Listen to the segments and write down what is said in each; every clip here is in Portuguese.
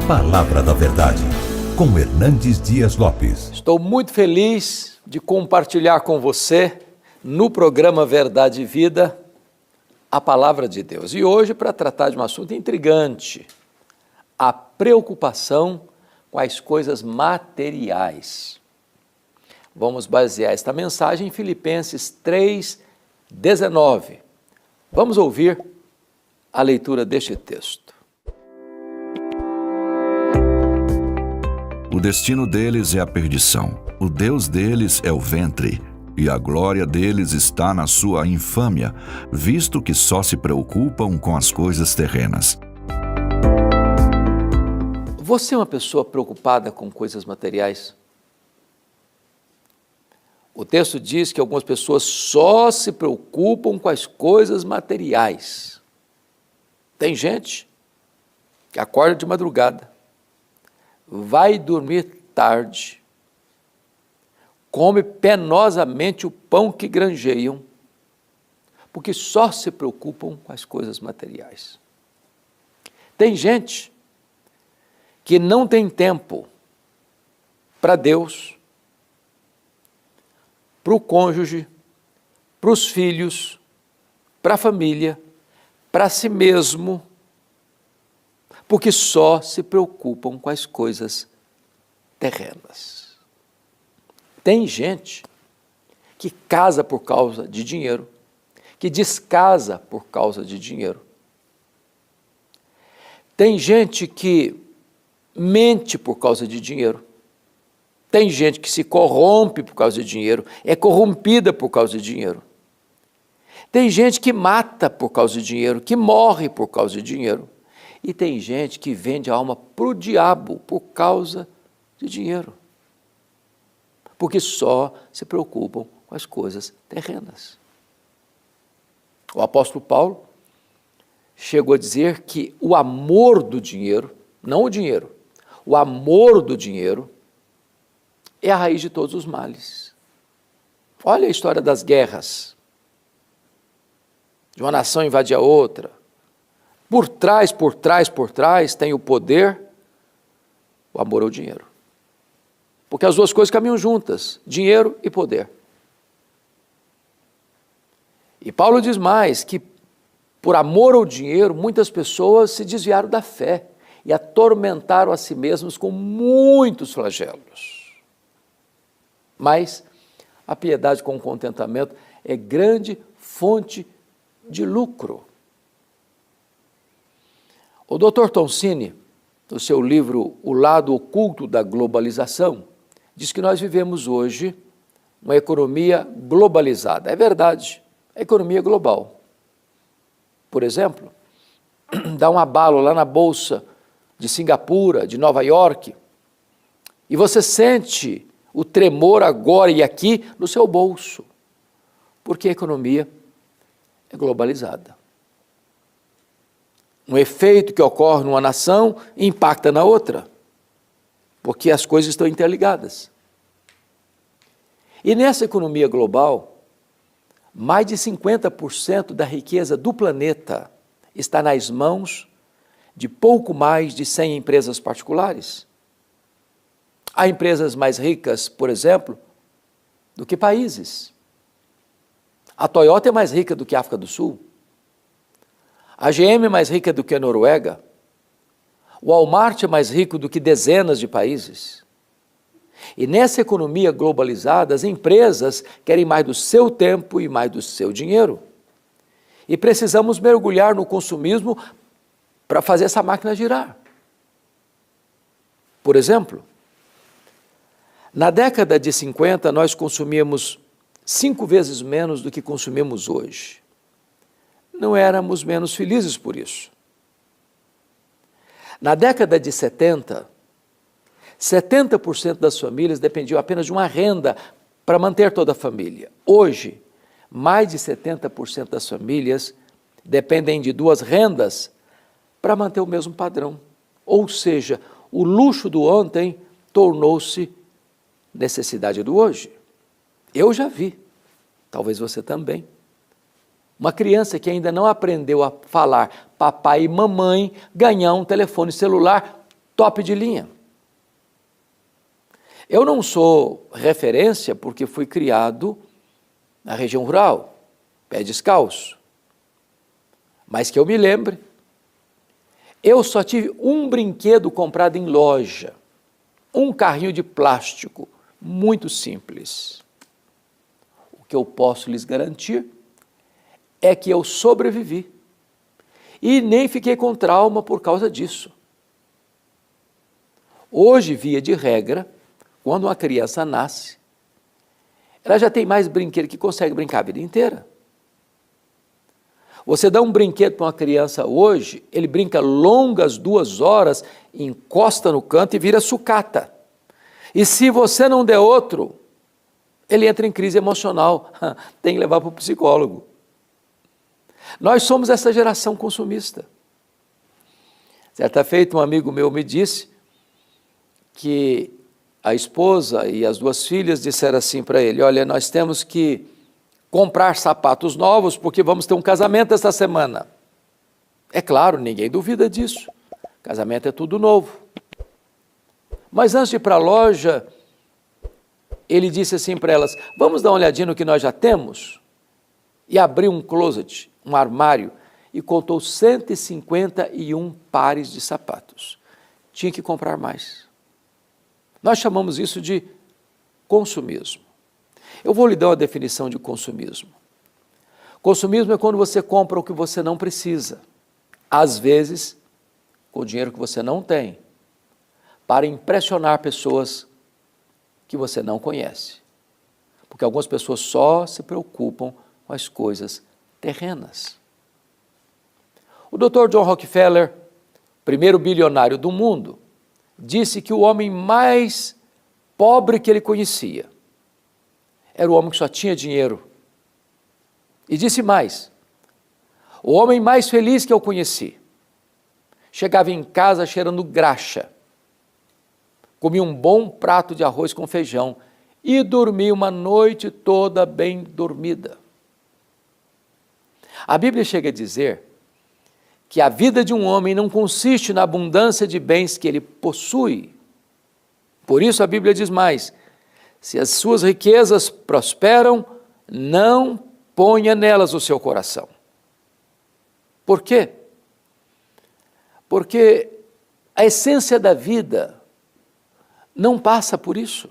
Palavra da Verdade, com Hernandes Dias Lopes. Estou muito feliz de compartilhar com você, no programa Verdade e Vida, a Palavra de Deus. E hoje, para tratar de um assunto intrigante, a preocupação com as coisas materiais. Vamos basear esta mensagem em Filipenses 3:19. Vamos ouvir a leitura deste texto. O destino deles é a perdição, o Deus deles é o ventre, e a glória deles está na sua infâmia, visto que só se preocupam com as coisas terrenas. Você é uma pessoa preocupada com coisas materiais? O texto diz que algumas pessoas só se preocupam com as coisas materiais. Tem gente que acorda de madrugada, vai dormir tarde, come penosamente o pão que granjeiam, porque só se preocupam com as coisas materiais. Tem gente que não tem tempo para Deus, para o cônjuge, para os filhos, para a família, para si mesmo, porque só se preocupam com as coisas terrenas. Tem gente que casa por causa de dinheiro, que descasa por causa de dinheiro. Tem gente que mente por causa de dinheiro. Tem gente que se corrompe por causa de dinheiro, é corrompida por causa de dinheiro. Tem gente que mata por causa de dinheiro, que morre por causa de dinheiro. E tem gente que vende a alma para o diabo por causa de dinheiro. Porque só se preocupam com as coisas terrenas. O apóstolo Paulo chegou a dizer que o amor do dinheiro, não o dinheiro, o amor do dinheiro é a raiz de todos os males. Olha a história das guerras. De uma nação invadir a outra. Por trás tem o poder, o amor ao dinheiro. Porque as duas coisas caminham juntas, dinheiro e poder. E Paulo diz mais que por amor ao dinheiro, muitas pessoas se desviaram da fé e atormentaram a si mesmos com muitos flagelos. Mas a piedade com contentamento é grande fonte de lucro. O Dr. Toncini, no seu livro O Lado Oculto da Globalização, diz que nós vivemos hoje uma economia globalizada. É verdade, a economia global. Por exemplo, dá um abalo lá na Bolsa de Singapura, de Nova York, e você sente o tremor agora e aqui no seu bolso, porque a economia é globalizada. Um efeito que ocorre numa nação impacta na outra, porque as coisas estão interligadas. E nessa economia global, mais de 50% da riqueza do planeta está nas mãos de pouco mais de 100 empresas particulares. Há empresas mais ricas, por exemplo, do que países. A Toyota é mais rica do que a África do Sul. A GM é mais rica do que a Noruega. O Walmart é mais rico do que dezenas de países. E nessa economia globalizada, as empresas querem mais do seu tempo e mais do seu dinheiro. E precisamos mergulhar no consumismo para fazer essa máquina girar. Por exemplo, na década de 50, nós consumíamos 5 vezes menos do que consumimos hoje. Não éramos menos felizes por isso. Na década de 70, 70% das famílias dependiam apenas de uma renda para manter toda a família. Hoje, mais de 70% das famílias dependem de 2 rendas para manter o mesmo padrão. Ou seja, o luxo do ontem tornou-se necessidade do hoje. Eu já vi, talvez você também, uma criança que ainda não aprendeu a falar papai e mamãe ganhar um telefone celular top de linha. Eu não sou referência porque fui criado na região rural, pé descalço. Mas que eu me lembre, eu só tive um brinquedo comprado em loja, um carrinho de plástico, muito simples. O que eu posso lhes garantir é que eu sobrevivi e nem fiquei com trauma por causa disso. Hoje, via de regra, quando uma criança nasce, ela já tem mais brinquedo que consegue brincar a vida inteira. Você dá um brinquedo para uma criança hoje, ele brinca longas 2 horas, encosta no canto e vira sucata. E se você não der outro, ele entra em crise emocional, tem que levar para o psicólogo. Nós somos essa geração consumista. Certa feita, um amigo meu me disse que a esposa e as 2 filhas disseram assim para ele: olha, nós temos que comprar sapatos novos porque vamos ter um casamento esta semana. É claro, ninguém duvida disso. Casamento é tudo novo. Mas antes de ir para a loja, ele disse assim para elas: vamos dar uma olhadinha no que nós já temos? E abriu um closet, um armário, e contou 151 pares de sapatos. Tinha que comprar mais. Nós chamamos isso de consumismo. Eu vou lhe dar uma definição de consumismo. Consumismo é quando você compra o que você não precisa, às vezes com o dinheiro que você não tem, para impressionar pessoas que você não conhece. Porque algumas pessoas só se preocupam com as coisas terrenas. O Dr. John Rockefeller, primeiro bilionário do mundo, disse que o homem mais pobre que ele conhecia era o homem que só tinha dinheiro. E disse mais: o homem mais feliz que eu conheci chegava em casa cheirando graxa, comia um bom prato de arroz com feijão e dormia uma noite toda bem dormida. A Bíblia chega a dizer que a vida de um homem não consiste na abundância de bens que ele possui. Por isso a Bíblia diz mais: se as suas riquezas prosperam, não ponha nelas o seu coração. Por quê? Porque a essência da vida não passa por isso.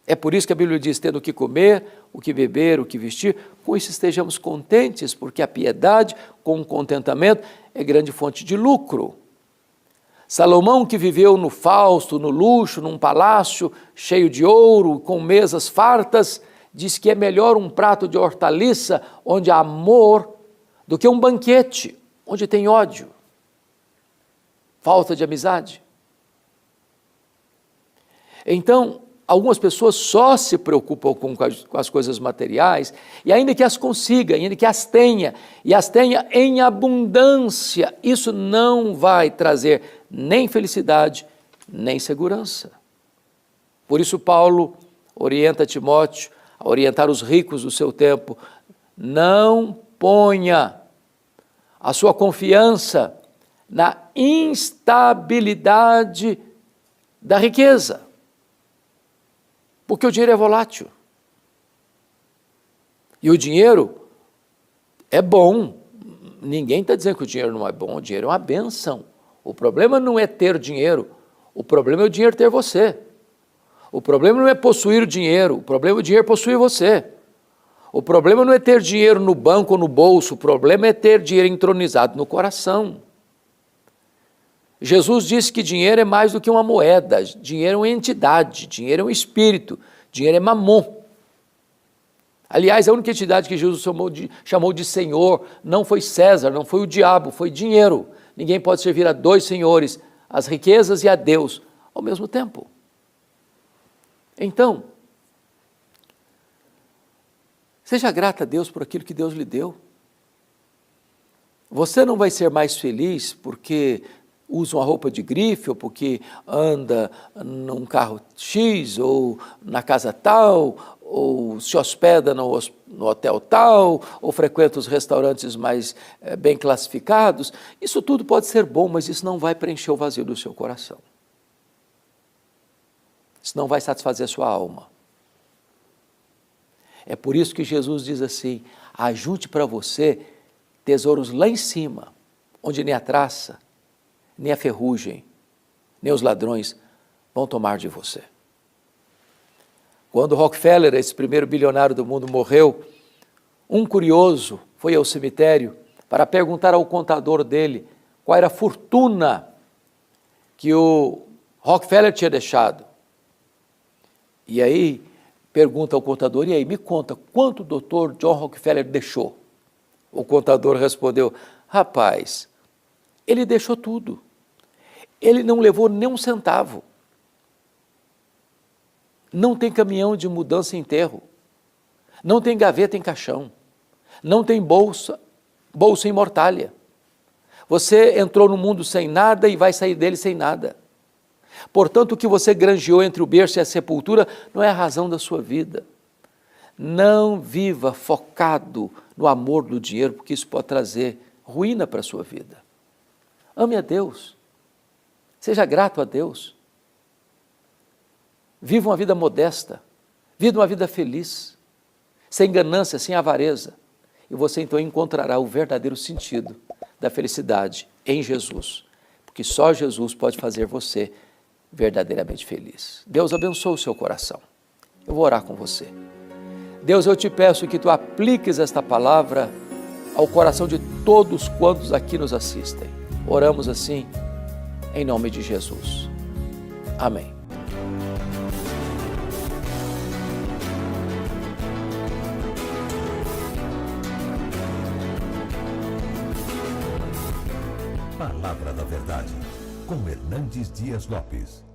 É por isso que a Bíblia diz: tendo o que comer, o que beber, o que vestir, com isso estejamos contentes, porque a piedade com o contentamento é grande fonte de lucro. Salomão, que viveu no fausto, no luxo, num palácio cheio de ouro, com mesas fartas, diz que é melhor um prato de hortaliça onde há amor do que um banquete onde tem ódio, falta de amizade. Então, algumas pessoas só se preocupam com as coisas materiais, e ainda que as consiga, ainda que as tenha, e as tenha em abundância, isso não vai trazer nem felicidade, nem segurança. Por isso Paulo orienta Timóteo a orientar os ricos do seu tempo: não ponha a sua confiança na instabilidade da riqueza, porque o dinheiro é volátil. E o dinheiro é bom. Ninguém está dizendo que o dinheiro não é bom, o dinheiro é uma bênção. O problema não é ter dinheiro, o problema é o dinheiro ter você. O problema não é possuir o dinheiro, o problema é o dinheiro possuir você. O problema não é ter dinheiro no banco ou no bolso, o problema é ter dinheiro entronizado no coração. Jesus disse que dinheiro é mais do que uma moeda, dinheiro é uma entidade, dinheiro é um espírito, dinheiro é mamon. Aliás, a única entidade que Jesus chamou de Senhor não foi César, não foi o diabo, foi dinheiro. Ninguém pode servir a 2 senhores, as riquezas e a Deus, ao mesmo tempo. Então, seja grata a Deus por aquilo que Deus lhe deu. Você não vai ser mais feliz porque usa uma roupa de grife, ou porque anda num carro X, ou na casa tal, ou se hospeda no hotel tal, ou frequenta os restaurantes mais bem classificados. Isso tudo pode ser bom, mas isso não vai preencher o vazio do seu coração. Isso não vai satisfazer a sua alma. É por isso que Jesus diz assim: ajunte para você tesouros lá em cima, onde nem a traça, nem a ferrugem, nem os ladrões vão tomar de você. Quando Rockefeller, esse primeiro bilionário do mundo, morreu, um curioso foi ao cemitério para perguntar ao contador dele qual era a fortuna que o Rockefeller tinha deixado. E aí pergunta ao contador: e aí, me conta, quanto o doutor John Rockefeller deixou? O contador respondeu: rapaz, ele deixou tudo. Ele não levou nem um centavo. Não tem caminhão de mudança e enterro. Não tem gaveta em caixão. Não tem bolsa em mortalha. Você entrou no mundo sem nada e vai sair dele sem nada. Portanto, o que você granjeou entre o berço e a sepultura não é a razão da sua vida. Não viva focado no amor do dinheiro, porque isso pode trazer ruína para a sua vida. Ame a Deus. Seja grato a Deus. Viva uma vida modesta. Viva uma vida feliz. Sem ganância, sem avareza. E você então encontrará o verdadeiro sentido da felicidade em Jesus. Porque só Jesus pode fazer você verdadeiramente feliz. Deus abençoe o seu coração. Eu vou orar com você. Deus, eu te peço que tu apliques esta palavra ao coração de todos quantos aqui nos assistem. Oramos assim, em nome de Jesus. Amém. Palavra da Verdade, com Hernandes Dias Lopes.